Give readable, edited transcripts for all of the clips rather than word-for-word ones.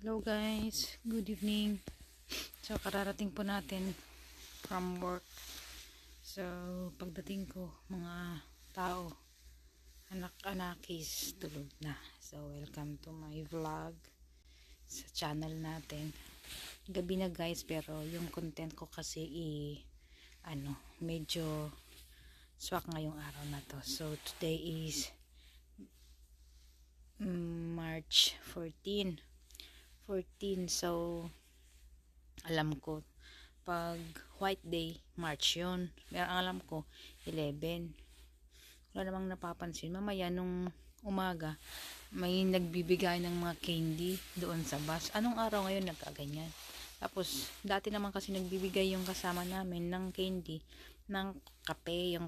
Hello guys, good evening. So kararating po natin from work. So pagdating ko, mga tao, anak-anakis, tulog na. So welcome to my vlog sa channel natin. Gabi na guys, pero yung content ko kasi medyo swak ngayong araw na to. So today is March 14. So alam ko pag white day March yun, pero ang alam ko 11. Wala namang napapansin. Mamaya nung umaga may nagbibigay ng mga candy doon sa bus. Anong araw ngayon nagkaganyan? Tapos dati naman kasi nagbibigay yung kasama namin ng candy ng kape, yung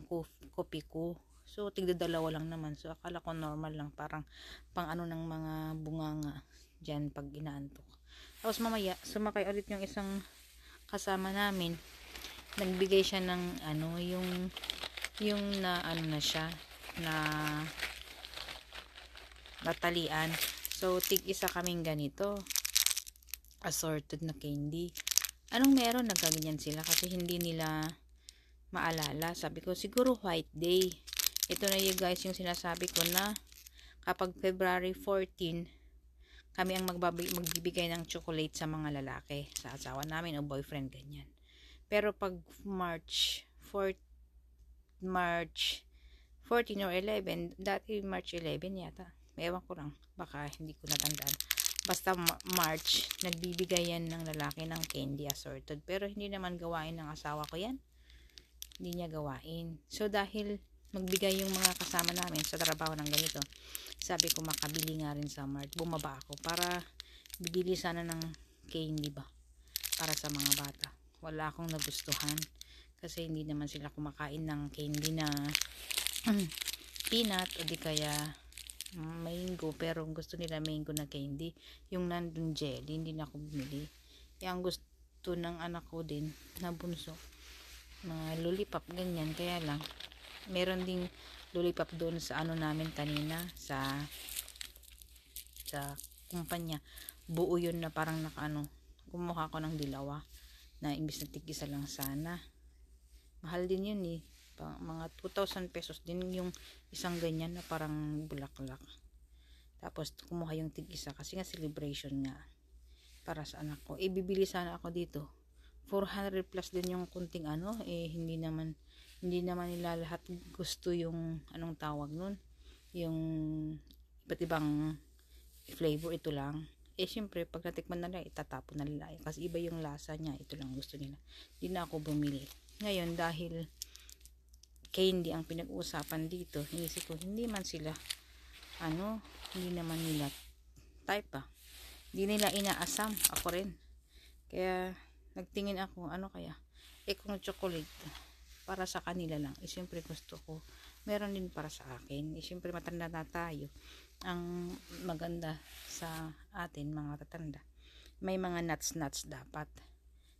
kopi ko. So tigdadalawa lang naman. So akala ko normal lang, parang pang ano ng mga bunganga dyan pag inaantok. Tapos mamaya sumakay ulit yung isang kasama namin, nagbigay siya ng yung na na siya na natalian. So tig isa kaming ganito assorted na candy. Anong meron, nagkaganyan sila kasi hindi nila maalala. Sabi ko siguro white day. Ito na yung guys yung sinasabi ko na kapag February 14 kami ang magbibigay ng chocolate sa mga lalaki, sa asawa namin o boyfriend, ganyan. Pero pag March 14 or 11, dati March 11 yata. Ewan ko lang, baka hindi ko natandaan. Basta March, nagbibigay yan ng lalaki ng candy assorted. Pero hindi naman gawain ng asawa ko yan. Hindi niya gawain. So dahil magbigay yung mga kasama namin sa trabaho ng ganito, sabi ko makabili nga rin sa Mart. Bumaba ako para bibili sana ng candy ba para sa mga bata. Wala akong nagustuhan kasi hindi naman sila kumakain ng candy na peanut o di kaya mango, pero gusto nila mango na candy, yung nandun jelly, hindi na ako bumili. Yung gusto ng anak ko din na bunso, mga lollipop ganyan. Kaya lang meron ding lollipop doon sa ano namin kanina sa kumpanya. Buo yun na parang kumuha ko ng dilawa na imbis na tig-isa lang sana. Mahal din yun eh. Mga 2,000 pesos din yung isang ganyan na parang bulaklak. Tapos kumuha yung tig-isa kasi nga celebration nga para sa anak ko. Bibili sana ako dito. 400 plus din yung kunting hindi naman nila lahat gusto yung anong tawag nun, yung iba't ibang flavor. Ito lang syempre pag natikman na nila itatapon na nila kasi iba yung lasa niya. Ito lang gusto nila, hindi na ako bumili. Ngayon dahil candy ang pinag-uusapan dito, inisip ko hindi man sila hindi naman nila type hindi nila inaasam. Ako rin, kaya nagtingin ako kaya kung chocolate para sa kanila lang, siyempre gusto ko meron din para sa akin. Siyempre matanda na tayo, ang maganda sa atin mga tatanda may mga nuts dapat.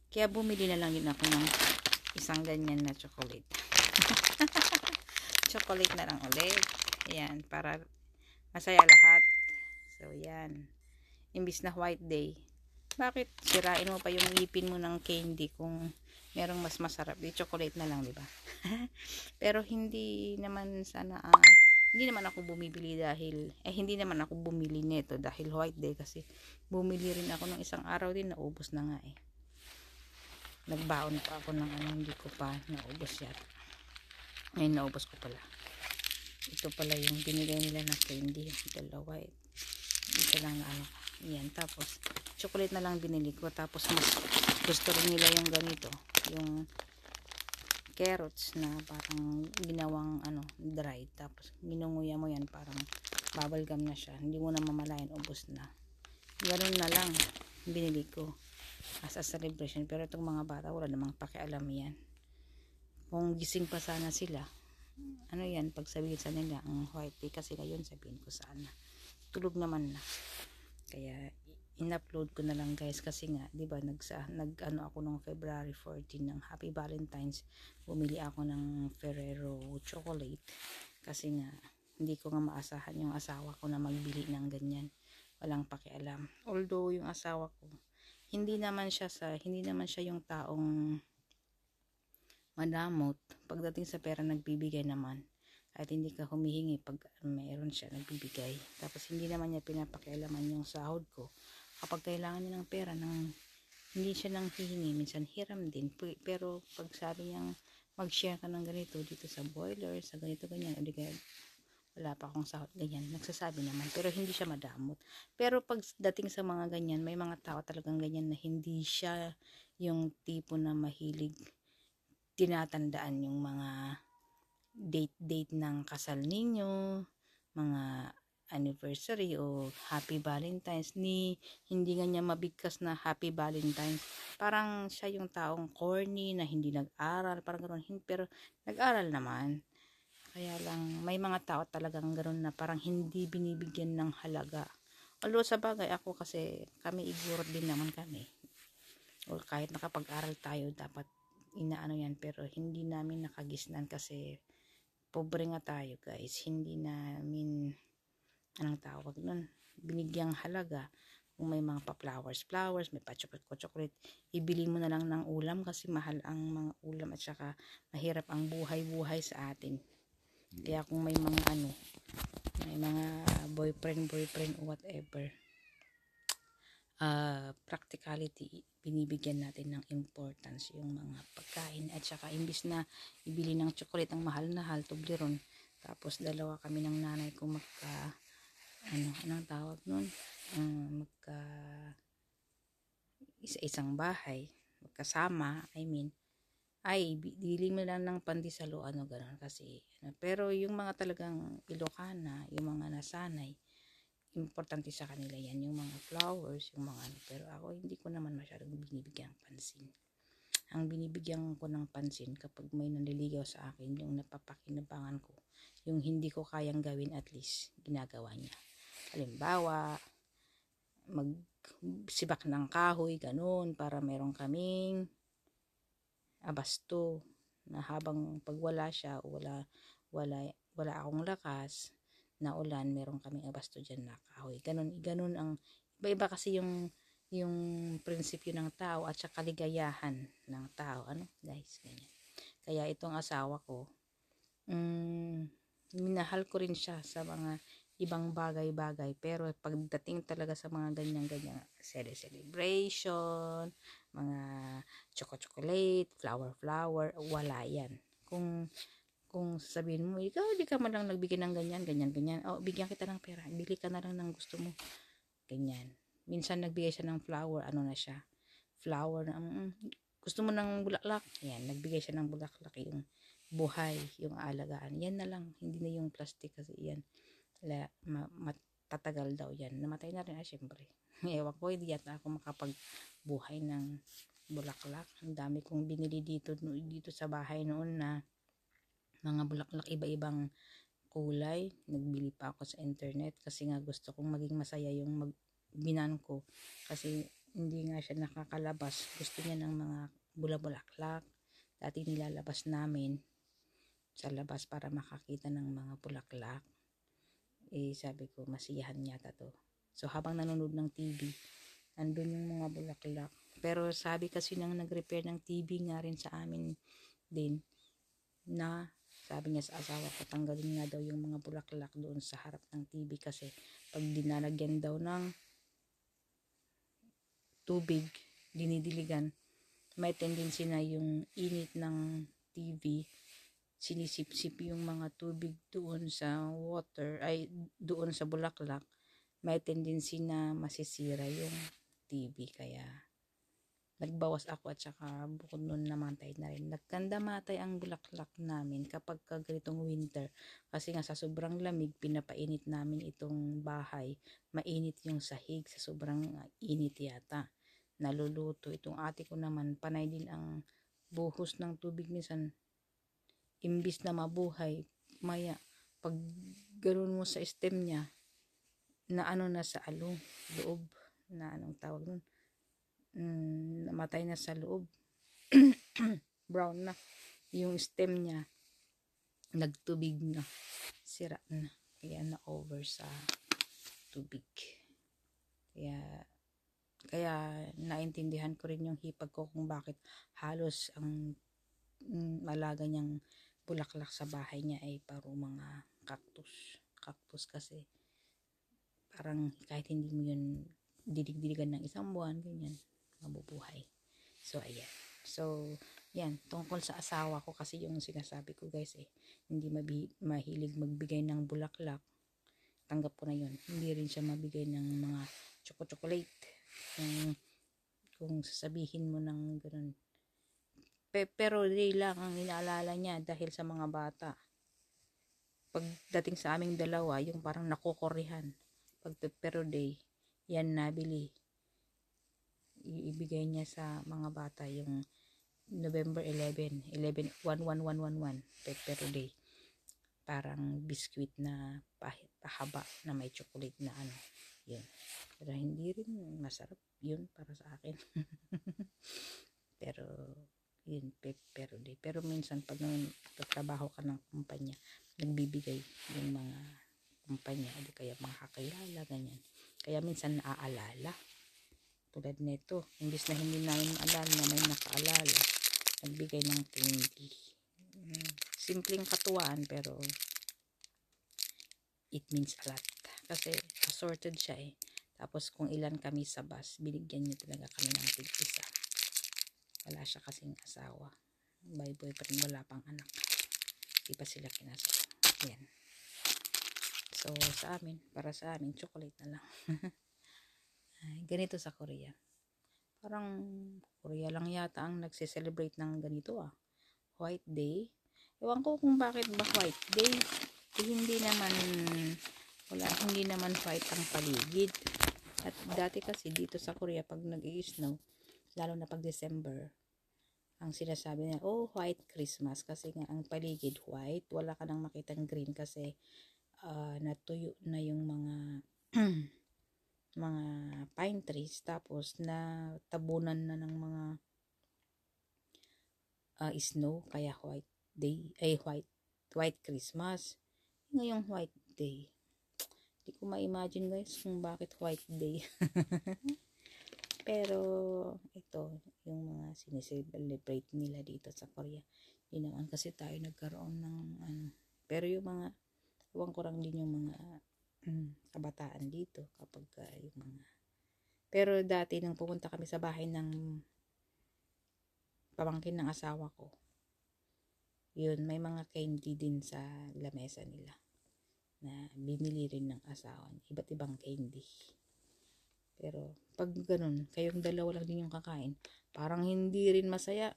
Kaya bumili na lang din ako ng isang ganyan na chocolate. Chocolate na lang ulit, yan, para masaya lahat. So yan, imbis na white day, bakit sirain mo pa yung ngipin mo ng candy kung merong mas masarap? Di chocolate na lang, di ba? Pero hindi naman ako bumibili dahil hindi naman ako bumili nito dahil white day, kasi bumili rin ako ng isang araw din, naubos na nga eh. Nagbaon pa ako ng hindi ko pa naubos yata. Ngayon naubos ko pala. Ito pala yung binigay nila na candy, dalawa eh. Ito lang na yan. Tapos chocolate na lang binili ko. Tapos mas gusto rin nila yung ganito, yung carrots na parang ginawang dried, tapos ginunguya mo yan, parang bubble gum na siya, hindi mo na mamalayan, ubos na. Ganun na lang binili ko as a celebration. Pero itong mga bata wala namang pakialam yan. Kung gising pa sana sila, yan, pag sabihin sa nila ang white day, kasi ngayon sabihin ko sana tulog naman na. Kaya in-upload ko na lang guys, kasi nga diba ako nung February 14 ng Happy Valentine's, bumili ako ng Ferrero chocolate kasi nga hindi ko nga maasahan yung asawa ko na magbili ng ganyan. Walang pakialam. Although yung asawa ko, hindi naman siya yung taong madamot. Pagdating sa pera, nagbibigay naman. At hindi ka humihingi pag mayroon siya, nagbibigay. Tapos hindi naman niya pinapakialaman yung sahod ko. Kapag kailangan niya ng pera, hindi siya nang hihingi. Minsan hiram din. Pero pag sabi niyang mag-share ka ng ganito dito sa boiler, sa ganito ganyan, o di kaya wala pa akong sahod, ganyan, nagsasabi naman. Pero hindi siya madamot. Pero pag dating sa mga ganyan, may mga tao talagang ganyan na hindi siya yung tipo na mahilig tinatandaan yung mga date ng kasal ninyo, mga anniversary o happy valentines. Hindi nga niya mabigkas na happy valentines. Parang siya yung taong corny na hindi nag-aral, parang gano'n. Pero nag-aral naman. Kaya lang may mga tao talagang gano'n na parang hindi binibigyan ng halaga. Although sa bagay ako, kasi kami igurot din naman kami. O kahit nakapag-aral tayo, dapat inaano yan, pero hindi namin nakagisnan kasi pobre nga tayo, guys. Hindi namin, anong tawag nun, binigyang halaga. Kung may mga pa-flowers, may pa-chocolate, ibili mo na lang ng ulam kasi mahal ang mga ulam at saka mahirap ang buhay-buhay sa atin. Kaya kung may mga may mga boyfriend o whatever, practicality, binibigyan natin ng importance yung mga pagkain. At saka imbis na ibili ng chocolate ang mahal-mahal, Toblerone, tapos dalawa kami ng nanay ko anong tawag nun, magka isa-isang bahay, magkasama, ay bili mo lang ng pandesal o gano'n kasi. Pero yung mga talagang Ilocana, yung mga nasanay, importante sa kanila yan, yung mga flowers, yung mga pero ako hindi ko naman masyadong binibigyan ng pansin. Ang binibigyan ko ng pansin kapag may nanliligaw sa akin, yung napapakinabangan ko, yung hindi ko kayang gawin, at least ginagawa niya. Halimbawa, magsibak ng kahoy, ganun, para meron kaming abasto na habang pag wala siya o wala akong lakas na ulan, meron kaming abasto dyan na kahoy. Ganun ang iba-iba kasi yung prinsipyo ng tao at saka kaligayahan ng tao, guys, ganyan. Kaya itong asawa ko, minahal ko rin siya sa mga ibang bagay-bagay, pero pagdating talaga sa mga ganyan-ganyan celebration, mga chocolate, flower, wala yan. Kung sabihin mo, ikaw di ka man lang nagbigay ng ganyan, bigyan kita ng pera, bili ka na lang ng gusto mo, ganyan. Minsan nagbigay siya ng flower, na siya, flower na, gusto mo ng bulaklak, yan, nagbigay siya ng bulaklak, yung buhay, yung alagaan, yan na lang, hindi na yung plastic kasi yan, matatagal daw yan, namatay na rin, syempre. Ewan ko, hindi yata ako makapagbuhay ng bulaklak. Ang dami kong binili dito sa bahay noon na mga bulaklak, iba-ibang kulay. Nagbili pa ako sa internet kasi nga gusto kong maging masaya yung binan ko, kasi hindi nga siya nakakalabas. Gusto niya ng mga bulaklak. Dati nilalabas namin sa labas para makakita ng mga bulaklak. Sabi ko, masiyahan yata to. So habang nanonood ng TV, andun yung mga bulaklak. Pero sabi kasi nang nag-repair ng TV nga rin sa amin din, na sabi niya sa asawa ko, tanggalin nga daw yung mga bulaklak doon sa harap ng TV kasi pag dinalagyan daw ng tubig, dinidiligan, may tendency na yung init ng TV, sinisip-sip yung mga tubig doon sa water, doon sa bulaklak, may tendency na masisira yung TV. Kaya nagbawas ako, at saka bukod nun namatay na rin. Nagkandamatay ang bulaklak namin kapag ganitong winter, kasi nga sa sobrang lamig, pinapainit namin itong bahay, mainit yung sahig sa sobrang init yata, naluluto. Itong ate ko naman, panay din ang buhos ng tubig, minsan imbis na mabuhay, maya pag ganoon mo sa stem niya, na na sa loob, na anong tawag nun, namatay na sa loob. Brown na yung stem niya, nagtubig na, sira na, kaya na over sa tubig. Kaya Kaya naintindihan ko rin yung hipag ko kung bakit halos ang alaga niyang bulaklak sa bahay niya ay paro mga cactus kasi parang kahit hindi mo yun didig-diligan ng isang buwan, ganyan, mabubuhay. So, ayan. So, yan, tungkol sa asawa ko kasi yung sinasabi ko guys hindi mahilig magbigay ng bulaklak. Tanggap ko na yun. Hindi rin siya mabigay ng mga chocolate. Kung sasabihin mo ng ganun. Pero day lang ang inaalala niya dahil sa mga bata. Pagdating sa aming dalawa, yung parang nakukurihan. Pero day, yan nabili. Ibigay niya sa mga bata yung November 11, 11 pero day. Parang biscuit na pahaba na may chocolate na ano. Yun. Pero hindi rin masarap yun para sa akin. Pero yun, pero minsan pag nagtatrabaho ka ng kumpanya, nagbibigay yung mga kumpanya o kaya mga kakilala, ganyan. Kaya minsan naaalala tulad nito, imbis na hindi namin alala na may nakaalala, nagbigay ng candy. Simpleng katuwaan pero it means a lot kasi assorted siya tapos kung ilan kami sa bus, binigyan niya talaga kami ng tig-isa. Wala siya kasing asawa. By boyfriend, wala pang anak. Di pa sila kinasal. Yan. So, para sa amin, chocolate na lang. Ganito sa Korea. Parang Korea lang yata ang nagse-celebrate ng ganito White Day. Ewan ko kung bakit ba White Day. Hindi naman white ang paligid. At dati kasi dito sa Korea, pag nag-i-snow, lalo na pag December, ang sinasabi niya, white Christmas kasi nga ang paligid white, wala ka nang makitang green kasi natuyo na yung mga mga pine trees, tapos na tabunan na ng mga snow, kaya white day, white Christmas. Ngayong white day, hindi ko ma-imagine guys kung bakit white day. Pero ito yung mga sineselebrate nila dito sa Korea. Hindi naman kasi tayo nagkaroon ng pero yung mga huwag ko lang din yung mga kabataan dito kapag yung mga pero dati nang pupunta kami sa bahay ng pamangkin ng asawa ko, yun, may mga candy din sa lamesa nila na binili rin ng asawa niya, iba't ibang candy. Pero pag ganun, kayong dalawa lang din yung kakain, parang hindi rin masaya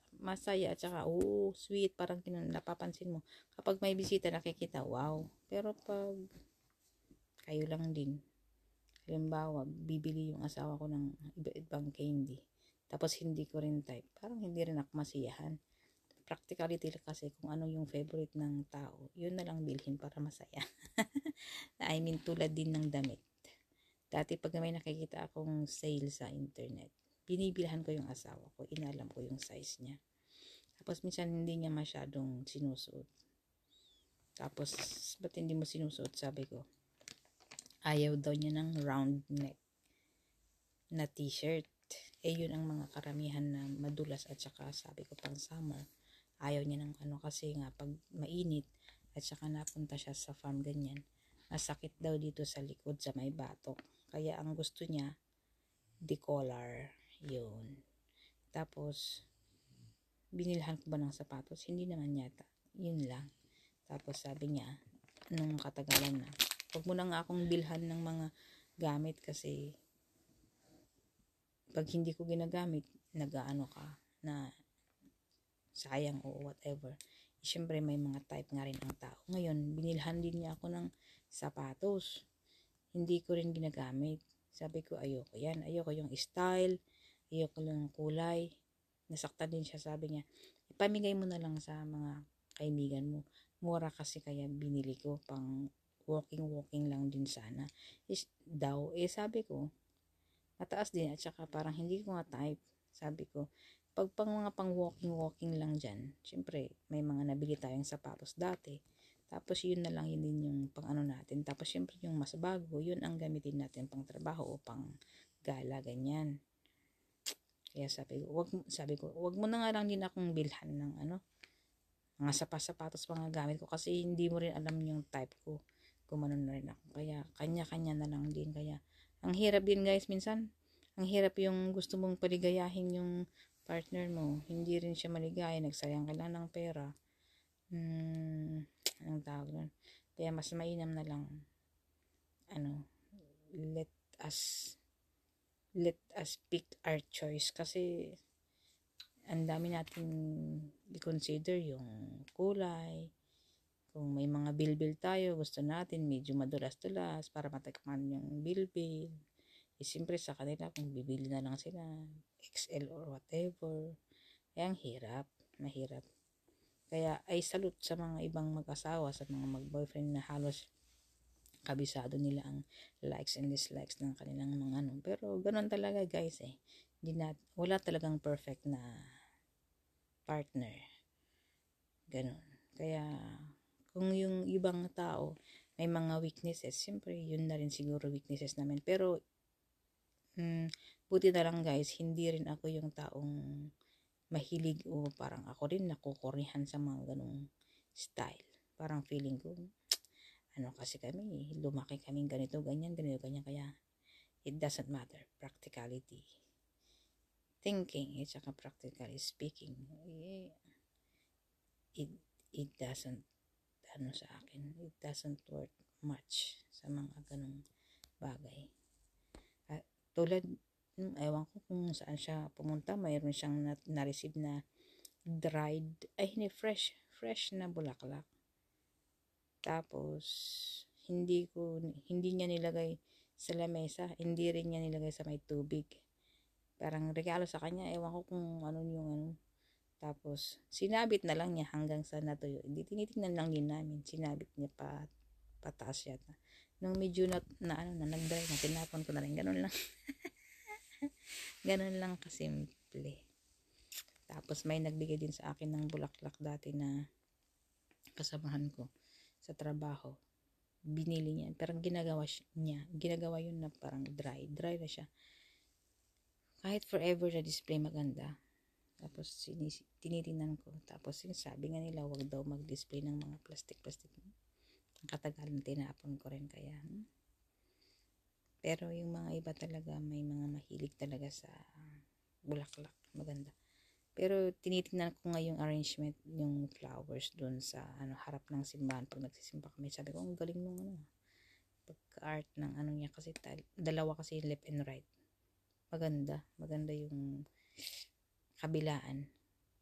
at saka sweet, parang napapansin mo kapag may bisita nakikita, wow. Pero pag kayo lang din, halimbawa bibili yung asawa ko ng ibang candy, tapos hindi ko rin type, parang hindi rin ako masiyahan. Practicality kasi kung ano yung favorite ng tao, yun na lang bilhin para masaya. I mean, tulad din ng damit. Dati pag may nakikita akong sale sa internet, binibilhan ko yung asawa ko, inalam ko yung size niya. Tapos minsan hindi niya masyadong sinusuot. Tapos, ba't hindi mo sinusuot? Sabi ko, ayaw daw niya ng round neck na t-shirt. Yun ang mga karamihan na madulas at saka sabi ko pang summer. Ayaw niya ng kasi nga pag mainit at saka napunta siya sa farm ganyan, masakit daw dito sa likod sa may batok. Kaya ang gusto niya, decollar. Yun. Tapos, binilhan ko ba ng sapatos? Hindi naman yata. Yun lang. Tapos sabi niya, nung katagalan na, huwag mo na nga akong bilhan ng mga gamit kasi pag hindi ko ginagamit, nag-aano ka na sayang o whatever. Siyempre may mga type nga rin ang tao. Ngayon, binilhan din niya ako ng sapatos. Hindi ko rin ginagamit. Sabi ko, ayoko yan. Ayoko yung style. Ayoko yung kulay. Nasaktan din siya. Sabi niya, ipamigay mo na lang sa mga kaibigan mo. Mura kasi kaya binili ko. Pang walking lang din sana. Sabi ko, mataas din at saka parang hindi ko nga type. Sabi ko, pag mga pang walking lang dyan, syempre may mga nabili tayong sapatos dati. Tapos yun na lang, yun din yung pang natin. Tapos syempre yung mas bago, yun ang gamitin natin pang trabaho o pang gala, ganyan. Kaya sabi ko, wag mo na nga lang din akong bilhan ng mga sapatos, mga gamit ko, kasi hindi mo rin alam yung type ko. Gumanon na rin ako. Kaya kanya-kanya na lang din. Kaya ang hirap din guys minsan. Ang hirap yung gusto mong paligayahin yung partner mo. Hindi rin siya maligaya. Nagsayang ka lang ng pera. Anong tawag nun? Kaya mas mainam na lang let us pick our choice, kasi ang dami nating i-consider, yung kulay, kung may mga bilbil tayo, gusto natin medyo madulas-dulas para matikman yung bilbil. Siyempre sa kanila, kung bibili na lang sila XL or whatever, ang mahirap. Kaya ay salute sa mga ibang mag-asawa, sa mga mag-boyfriend na halos kabisado nila ang likes and dislikes ng kanilang mga Pero ganoon talaga guys wala talagang perfect na partner. Ganon. Kaya kung yung ibang tao may mga weaknesses, siyempre yun na rin siguro weaknesses namin. Pero buti na lang guys, hindi rin ako yung taong mahilig o parang ako rin nakukurihan sa mga ganong style. Parang feeling ko, kasi kami, lumaki kaming ganito, ganyan, kaya it doesn't matter. Practicality. Thinking, at saka practically speaking, it doesn't, sa akin, it doesn't work much sa mga ganong bagay. Tulad, ewan ko kung saan siya pumunta, mayroon siyang na-receive na hindi, fresh na bulaklak. Tapos, hindi niya nilagay sa lamesa, hindi rin niya nilagay sa may tubig. Parang regalo sa kanya, ewan ko kung Tapos, sinabit na lang niya hanggang sa natuyo. Hindi, tinitingnan lang din namin. Sinabit niya pataas yata. Nung medyo nag-dry na, tinapon ko na rin. Ganun lang. Ganun lang kasimple. Tapos, may nagbigay din sa akin ng bulaklak dati na kasamahan ko sa trabaho. Binili niya. Pero ginagawa yun na parang dry na siya. Kahit forever na display, maganda. Tapos tinitingnan ko. Tapos sabi nga nila, wag daw mag-display ng mga plastic. Ang katagalan, tinapon ko rin kaya. Pero yung mga iba talaga, may mga mahilig talaga sa bulaklak. Maganda. Pero tinitingnan ko nga yung arrangement, yung flowers dun sa harap ng simbahan. Pag nagsisimba kami, sabi ko, ang galing nung pagka-art ng niya, kasi dalawa kasi left and right. Maganda yung kabilaan,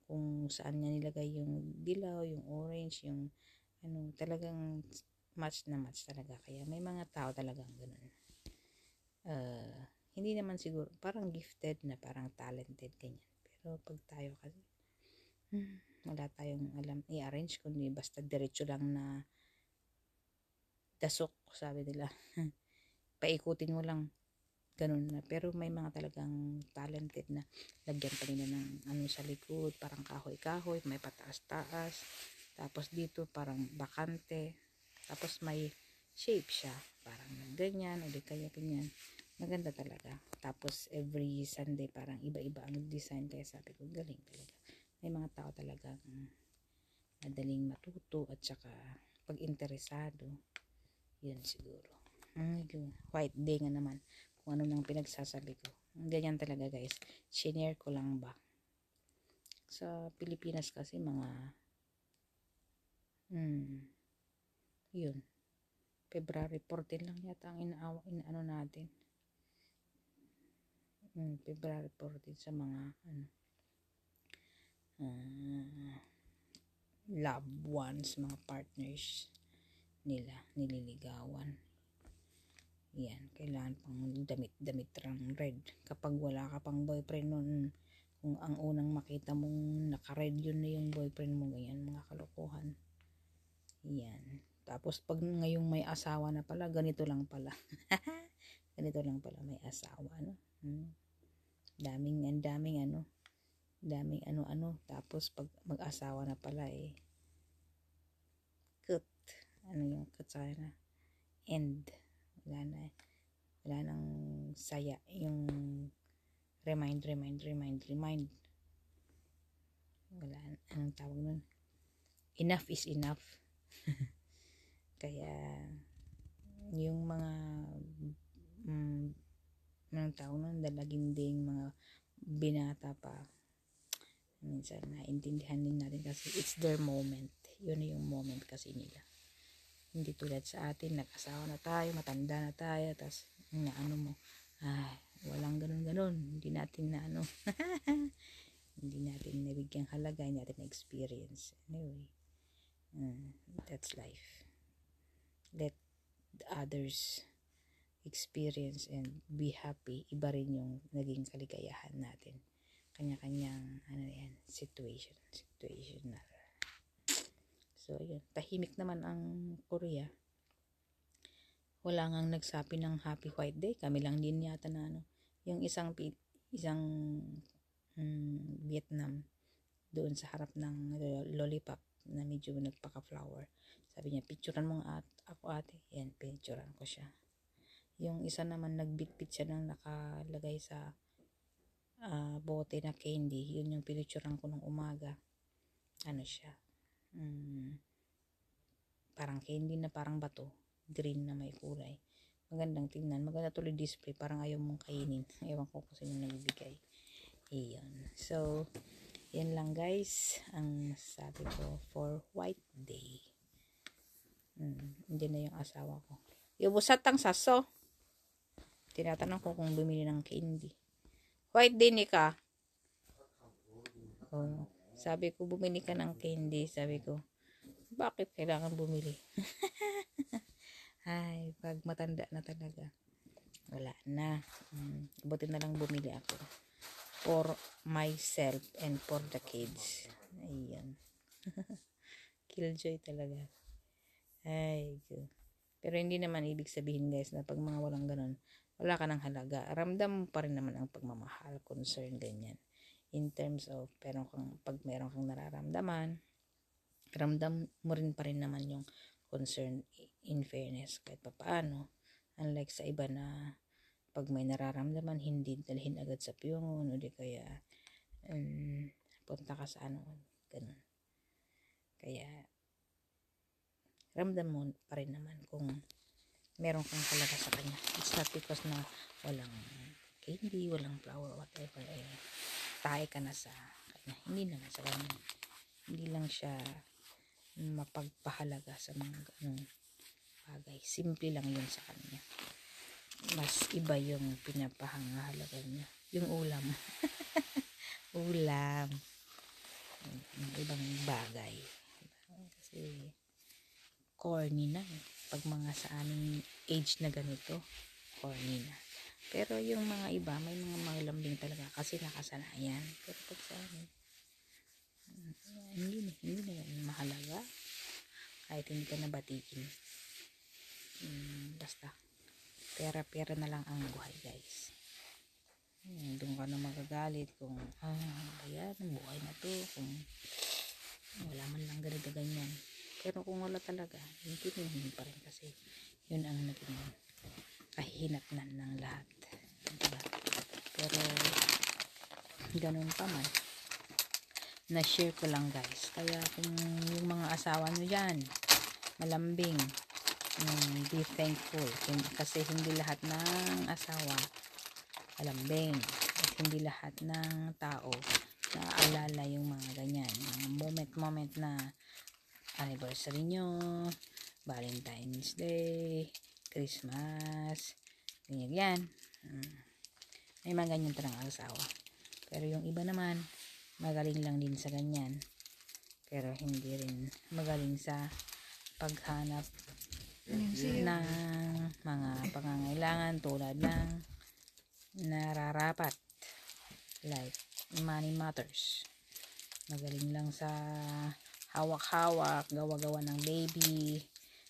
kung saan niya nilagay yung dilaw, yung orange, yung talagang match na match talaga. Kaya may mga tao talagang ganun. Hindi naman siguro, parang gifted na, parang talented, ganyan. Pero pag tayo kasi, wala tayong alam i-arrange, kundi basta diretso lang na dasok, sabi nila. Paikutin mo lang, ganun na. Pero may mga talagang talented na lagyan pa nila ng sa likod, parang kahoy-kahoy, may pataas-taas. Tapos dito parang bakante. Tapos may shape siya, parang ganyan o di kaya ganyan. Maganda talaga. Tapos every Sunday parang iba-iba ang design, kaya sabi ko galing talaga. May mga tao talagang madaling matuto at saka pag interesado. Yun siguro. White day nga naman, kung ano nang pinagsasabi ko. Ganyan talaga guys. Shinare ko lang ba. Sa Pilipinas kasi mga yun. February 14 lang yata ang inaano natin. February 14 sa mga loved ones, mga partners nila, nililigawan. Yan, kailangan pang damit rang red. Kapag wala ka pang boyfriend nun, kung ang unang makita mong naka-red, yun na yung boyfriend mo, ganyan, mga kalokohan. Yan. Tapos pag ngayong may asawa na pala, ganito lang pala. Ganito lang pala, may asawa, daming tapos pag mag-asawa na pala cut, yung cut sa na end, wala nang saya yung remind. Wala, anong tawag nun? Enough is enough. Kaya, yung mga, anong tawag nun? Dalaginding mga binata pa, minsan naintindihan din natin kasi it's their moment. Yun yung moment kasi nila. Hindi tulad sa atin, nag-asawa na tayo, matanda na tayo, tapos ano mo, walang ganun. Hindi natin na hindi natin nabigyang halaga, hindi natin na-experience. Anyway, that's life. Let the others experience and be happy. Iba rin yung naging kaligayahan natin. Kanya-kanyang situational. So yun, tahimik naman ang Korea. Wala ngang nagsabi ng Happy White Day. Kami lang din yata na yung isang Vietnam doon sa harap ng lollipop na medyo nagpaka-flower. Sabi niya, picturean mo nga ako ate. Yan, picturean ko siya. Yung isa naman nagbitbit siya ng nakalagay sa bote na candy. Yun yung pinicturean ko nung umaga. Ano siya? Parang candy na parang bato. Green na may kulay. Magandang tingnan. Maganda tuloy display. Parang ayaw mong kainin. Ewan ko kung sino nagbibigay. Iyon. So, yan lang guys. Ang sabi ko for White Day. Hindi na yung asawa ko. Yubusat ang saso. Tinatanong ko kung bumili ng candy. White Day ni ka. Oh, sabi ko bumili ka ng candy. Sabi ko, bakit kailangan bumili? Ay, pag matanda na talaga. Wala na. Buti na lang bumili ako. For myself and for the kids. Ayan. Killjoy talaga. Ay, pero hindi naman ibig sabihin guys na pag mga walang ganun, wala ka ng halaga. Ramdam mo pa rin naman ang pagmamahal, concern, ganyan. In terms of, pag meron kang nararamdaman, ramdam mo rin pa rin naman yung concern in fairness kahit pa paano. Unlike sa iba na pag may nararamdaman, hindi dalhin agad sa piyongon o di kaya punta ka sa ganun. Kaya ramdam mo pa rin naman kung meron kang halaga sa kanya. It's not because na walang candy, walang flower, whatever, tayo ka na sa kanya. Hindi naman sa kanya. Hindi lang siya mapagpahalaga sa mga ganung bagay. Simple lang yun sa kanya. Mas iba yung pinapahangahalaga niya. Yung ulam. Ulam. Ibang bagay. Kasi corny na. Pag mga sa aming age na ganito, corny na. Pero yung mga iba, may mga malambing talaga kasi nakasanayan. Pero pag sa amin, hindi na yan mahalaga. Kahit hindi ka nabatiin. Basta, pera na lang ang buhay guys. Doon ka na magagalit kung, ayan, buhay na to. Kung wala man lang ganito ganyan. Pero kung wala talaga, hindi pa rin kasi yun ang naging kahihinatnan ng lahat. Diba? Pero ganun pa man, na-share ko lang guys. Kaya kung yung mga asawa nyo dyan, malambing, be thankful. Kasi hindi lahat ng asawa malambing. At hindi lahat ng tao naaalala yung mga ganyan. Mga moment na anniversary nyo, Valentine's Day, Christmas, ganyan. May mga ganyan talagang asawa. Pero yung iba naman, magaling lang din sa ganyan. Pero hindi rin magaling sa paghanap ng mga pangangailangan tulad ng nararapat. Like, money matters. Magaling lang sa hawak-hawak, gawa-gawa ng baby.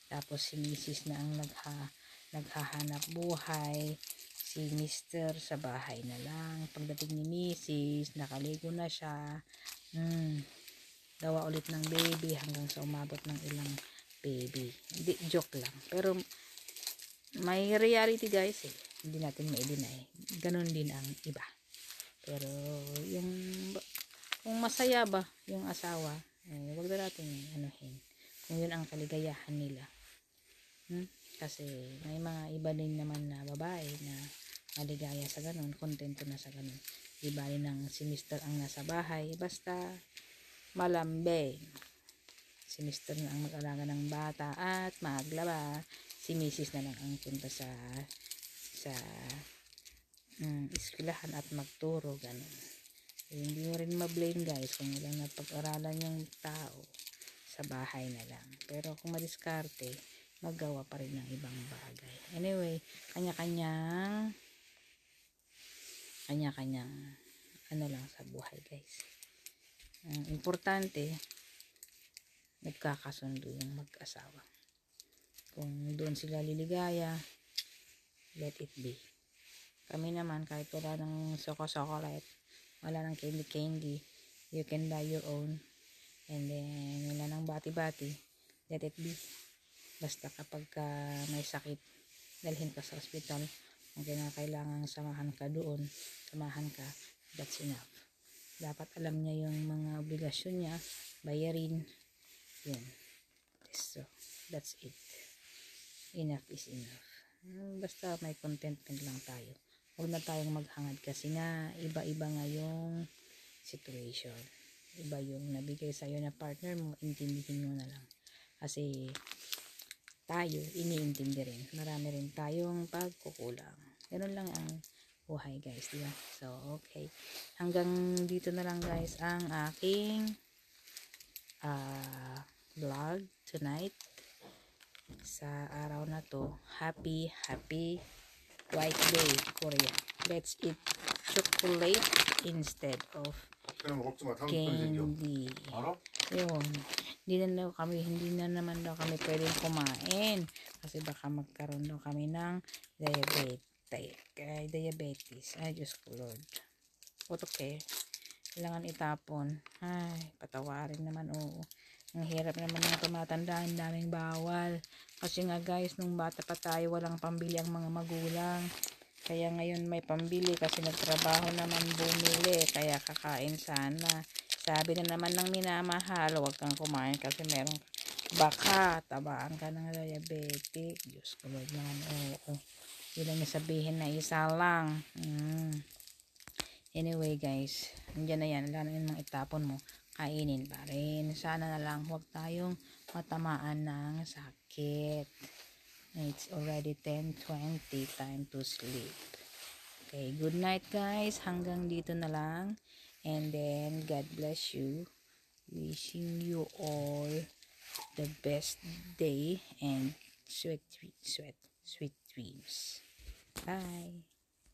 Tapos si Mrs. na ang naghahanap buhay. Si Mr. sa bahay na lang. Pagdating ni Mrs., nakaligo na siya. Gawa ulit ng baby hanggang sa umabot ng ilang baby. Hindi, joke lang. Pero may reality guys eh. Hindi natin ma-deny. Ganon din ang iba. Pero yung kung masaya ba yung asawa, wag na natin anuhin kung yun ang kaligayahan nila. Kasi may mga iba din naman na babae na maligaya sa ganun, kontento na sa ganun. Di bali ng si Mr. ang nasa bahay, basta malambing. Si Mr. na ang mag-alaga ng bata at maglaba. Si Mrs. na lang ang punta sa eskwelahan at magturo, ganun. Hindi mo rin ma-blame guys kung walang napag-aralan yung tao, sa bahay na lang. Pero kung madiskarte, maggawa pa rin ng ibang bagay. Anyway, kanya-kanyang ano lang sa buhay guys. Importante, nagkakasundo yung mag-asawa. Kung doon sila liligaya, let it be. Kami naman, kahit wala ng chocolate, wala ng candy, you can buy your own. And then, wala ng bati-bati, let it be. Basta kapag may sakit, dalhin ka sa ospital, kung kailangan samahan ka doon, samahan ka, that's enough. Dapat alam niya yung mga obligasyon niya, bayarin, yun. So, that's it. Enough is enough. Basta may contentment lang tayo. Huwag na tayong maghangad kasi nga iba-iba nga yung situation. Iba yung nabigay sa'yo na partner mo, intindihin mo na lang. Kasi tayo, iniintindi rin. Marami rin tayong pagkukulang. Ganun lang ang buhay guys, diba? So, okay. Hanggang dito na lang guys ang aking vlog tonight. Sa araw na to, happy White Day, Korea. Let's eat chocolate instead of candy. Yun. Hindi na naman daw kami pwedeng kumain kasi baka magkaroon daw kami ng diabetes. Ay, Diyos ko Lord. Okay. Kailangan itapon. Ay, patawarin naman, oo. Ang hirap naman ng tumatanda, ang daming bawal. Kasi nga guys, nung bata pa tayo, walang pambili ang mga magulang. Kaya ngayon may pambili kasi nagtrabaho naman bumili. Kaya kakain sana. Sabi na naman ng minamahal, huwag kang kumain kasi merong baka tabaan ka ng diabetic. Diyos ko Lord naman, oo. Hindi lang sabihin na isa lang. Anyway guys, andyan na yan. Wala na yung mga itapon mo. Kainin pa rin. Sana na lang huwag tayong matamaan ng sakit. It's already 10:20, time to sleep. Okay, good night guys. Hanggang dito na lang. And then, God bless you. Wishing you all the best day and sweet dreams. Bye.